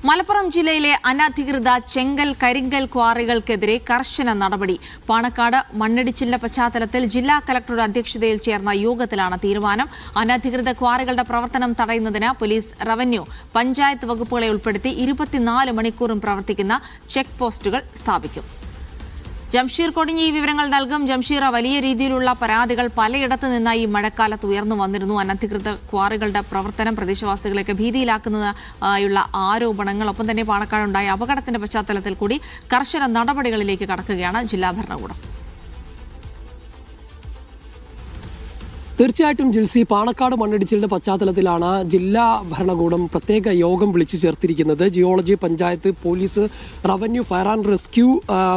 മലപ്പുറം ജില്ലയിലെ അനധികൃത ചെങ്കൽ കരിങ്കൽ ക്വാറികൾക്കെതിരെ കർശന നടപടി. പാണക്കാട് മണ്ണിടിച്ചിലിന്റെ പശ്ചാത്തലത്തിൽ ജില്ലാ കലക്ടറുടെ അധ്യക്ഷതയിൽ ചേർന്ന യോഗത്തിലാണ് തീരുമാനം. അനധികൃത ക്വാറികളുടെ പ്രവർത്തനം തടയുന്നതിന് പോലീസ്, റവന്യൂ, പഞ്ചായത്ത് വകുപ്പുകളെ ഉൾപ്പെടുത്തി 24 മണിക്കൂറും പ്രവർത്തിക്കുന്ന ചെക്ക് പോസ്റ്റുകൾ സ്ഥാപിക്കും. ജംഷീർ കൊടിഞ്ഞി ഈ വിവരങ്ങൾ നൽകും. ജംഷീർ, വലിയ രീതിയിലുള്ള പരാതികൾ പലയിടത്തു നിന്നായി ഈ മഴക്കാലത്ത് ഉയർന്നു വന്നിരുന്നു. അനധികൃത ക്വാറികളുടെ പ്രവർത്തനം പ്രദേശവാസികളെയൊക്കെ ഭീതിയിലാക്കുന്നതായുള്ള ആരോപണങ്ങൾ, ഒപ്പം തന്നെ പാണക്കാടുണ്ടായ അപകടത്തിന്റെ പശ്ചാത്തലത്തിൽ കൂടി കർശന നടപടികളിലേക്ക് കടക്കുകയാണ് ജില്ലാ ഭരണകൂടം. തീർച്ചയായിട്ടും ജിൽസി, പാണക്കാട് മണ്ണിടിച്ചിലിന്റെ പശ്ചാത്തലത്തിലാണ് ജില്ലാ ഭരണകൂടം പ്രത്യേക യോഗം വിളിച്ചു ചേർത്തിരിക്കുന്നത്. Geology, panchayat, police, revenue, fire and rescue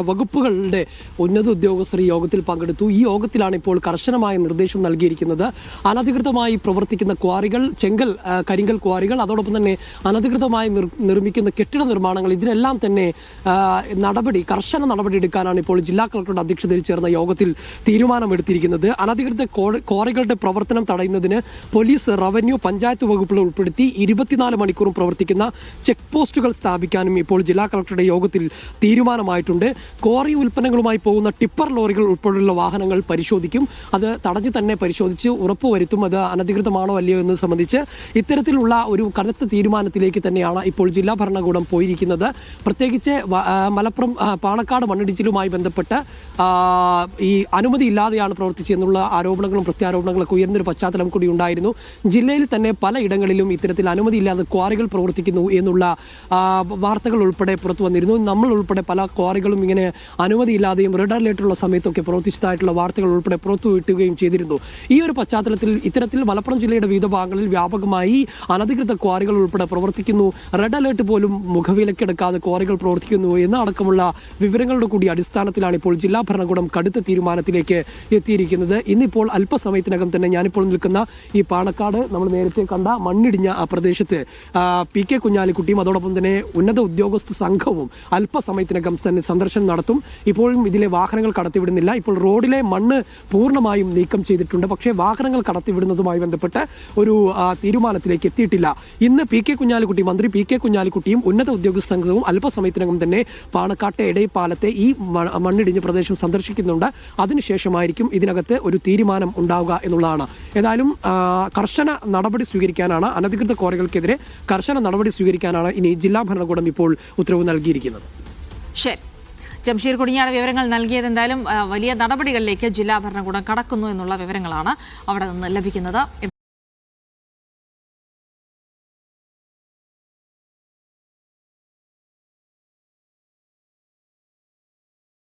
വകുപ്പുകളുടെ ഉന്നത ഉദ്യോഗസ്ഥർ യോഗത്തിൽ പങ്കെടുത്തു. ഈ യോഗത്തിലാണ് ഇപ്പോൾ കർശനമായ നിർദ്ദേശം നൽകിയിരിക്കുന്നത്. അനധികൃതമായി പ്രവർത്തിക്കുന്ന ക്വാറികൾ, ചെങ്കൽ കരിങ്കൽ ക്വാറികൾ, അതോടൊപ്പം തന്നെ അനധികൃതമായി നിർമ്മിക്കുന്ന കെട്ടിട നിർമ്മാണങ്ങൾ, ഇതിനെല്ലാം തന്നെ കർശന നടപടി എടുക്കാനാണ് ഇപ്പോൾ ജില്ലാ കളക്ടറുടെ അധ്യക്ഷതയിൽ ചേർന്ന യോഗത്തിൽ തീരുമാനമെടുത്തിരിക്കുന്നത്. അനധികൃത ക്വാറികൾ പ്രവർത്തനം തടയുന്നതിന് പോലീസ്, റവന്യൂ, പഞ്ചായത്ത് വകുപ്പുകൾ ഉൾപ്പെടുത്തി 24 മണിക്കൂറും പ്രവർത്തിക്കുന്ന ചെക്ക് പോസ്റ്റുകൾ സ്ഥാപിക്കാനും ഇപ്പോൾ ജില്ലാ കളക്ടറുടെ യോഗത്തിൽ തീരുമാനമായിട്ടുണ്ട്. ക്വാറി ഉൽപ്പന്നങ്ങളുമായി പോകുന്ന ടിപ്പർ ലോറികൾ ഉൾപ്പെടെയുള്ള വാഹനങ്ങൾ പരിശോധിക്കും. അത് തടഞ്ഞു തന്നെ പരിശോധിച്ച് ഉറപ്പുവരുത്തും അത് അനധികൃതമാണോ അല്ലയോ എന്ന് സംബന്ധിച്ച്. ഇത്തരത്തിലുള്ള ഒരു കനത്ത തീരുമാനത്തിലേക്ക് തന്നെയാണ് ഇപ്പോൾ ജില്ലാ ഭരണകൂടം പോയിരിക്കുന്നത്. പ്രത്യേകിച്ച് മലപ്പുറം പാണക്കാട് മണ്ണിടിച്ചിലുമായി ബന്ധപ്പെട്ട് ഈ അനുമതി ഇല്ലാതെയാണ് പ്രവർത്തിച്ചതെന്നുള്ള ആരോപണങ്ങളും പ്രത്യാരോപണങ്ങളൊക്കെ ഉയർന്നൊരു പശ്ചാത്തലം കൂടി ഉണ്ടായിരുന്നു. ജില്ലയിൽ തന്നെ പലയിടങ്ങളിലും ഇത്തരത്തിൽ അനുമതിയില്ലാതെ ക്വാറികൾ പ്രവർത്തിക്കുന്നു എന്നുള്ള വാർത്തകൾ ഉൾപ്പെടെ പുറത്തു വന്നിരുന്നു. നമ്മൾ ഉൾപ്പെടെ പല ക്വാറികളും ഇങ്ങനെ അനുമതിയില്ലാതെയും റെഡ് അലേർട്ടുള്ള സമയത്തൊക്കെ പ്രവർത്തിച്ചതായിട്ടുള്ള വാർത്തകൾ ഉൾപ്പെടെ പുറത്തുവിട്ടുകയും ചെയ്തിരുന്നു. ഈ ഒരു പശ്ചാത്തലത്തിൽ ഇത്തരത്തിൽ മലപ്പുറം ജില്ലയുടെ വിവിധ ഭാഗങ്ങളിൽ വ്യാപകമായി അനധികൃത ക്വാറികൾ ഉൾപ്പെടെ പ്രവർത്തിക്കുന്നു, റെഡ് അലേർട്ട് പോലും മുഖവിലക്കെടുക്കാതെ ക്വാറികൾ പ്രവർത്തിക്കുന്നു എന്നടക്കമുള്ള വിവരങ്ങളുടെ കൂടി അടിസ്ഥാനത്തിലാണ് ഇപ്പോൾ ജില്ലാ ഭരണകൂടം കടുത്ത തീരുമാനത്തിലേക്ക് എത്തിയിരിക്കുന്നത്. ഇന്നിപ്പോൾ അല്പസമയത്തിനകം തന്നെ ഞാനിപ്പോൾ നിൽക്കുന്ന ഈ പാണക്കാട് നമ്മൾ നേരത്തെ കണ്ട മണ്ണിടിഞ്ഞ ആ പ്രദേശത്ത് പി.കെ. കുഞ്ഞാലിക്കുട്ടിയും അതോടൊപ്പം തന്നെ ഉന്നത ഉദ്യോഗസ്ഥ സംഘവും അല്പസമയത്തിനകം തന്നെ സന്ദർശനം നടത്തും. ഇപ്പോഴും ഇതിലെ വാഹനങ്ങൾ കടത്തിവിടുന്നില്ല. ഇപ്പോൾ റോഡിലെ മണ്ണ് പൂർണ്ണമായും നീക്കം ചെയ്തിട്ടുണ്ട്. പക്ഷേ വാഹനങ്ങൾ കടത്തിവിടുന്നതുമായി ബന്ധപ്പെട്ട് ഒരു തീരുമാനത്തിലേക്ക് എത്തിയിട്ടില്ല. ഇന്ന് മന്ത്രി പി കെ കുഞ്ഞാലിക്കുട്ടിയും ഉന്നത ഉദ്യോഗസ്ഥ സംഘവും അല്പസമയത്തിനകം തന്നെ പാണക്കാട്ടെ എടൈപ്പാലത്തെ ഈ മണ്ണിടിഞ്ഞ പ്രദേശം സന്ദർശിക്കുന്നുണ്ട്. അതിനുശേഷമായിരിക്കും ഇതിനകത്ത് ഒരു തീരുമാനം ഉണ്ടാവുക എന്നുള്ളതാണ്. ഏതായാലും കർശന നടപടി സ്വീകരിക്കാനാണ്, അനധികൃത ക്വാറികൾക്കെതിരെ കർശന നടപടി സ്വീകരിക്കാനാണ് ഇനി ജില്ലാ ഭരണകൂടം ഇപ്പോൾ ഉത്തരവ് നൽകിയിരിക്കുന്നത്. ശരി, ജംഷീർ കൊടിഞ്ഞാണ് വിവരങ്ങൾ നൽകിയത്. എന്തായാലും വലിയ നടപടികളിലേക്ക് ജില്ലാ ഭരണകൂടം കടക്കുന്നു എന്നുള്ള വിവരങ്ങളാണ് അവിടെ നിന്ന് ലഭിക്കുന്നത്.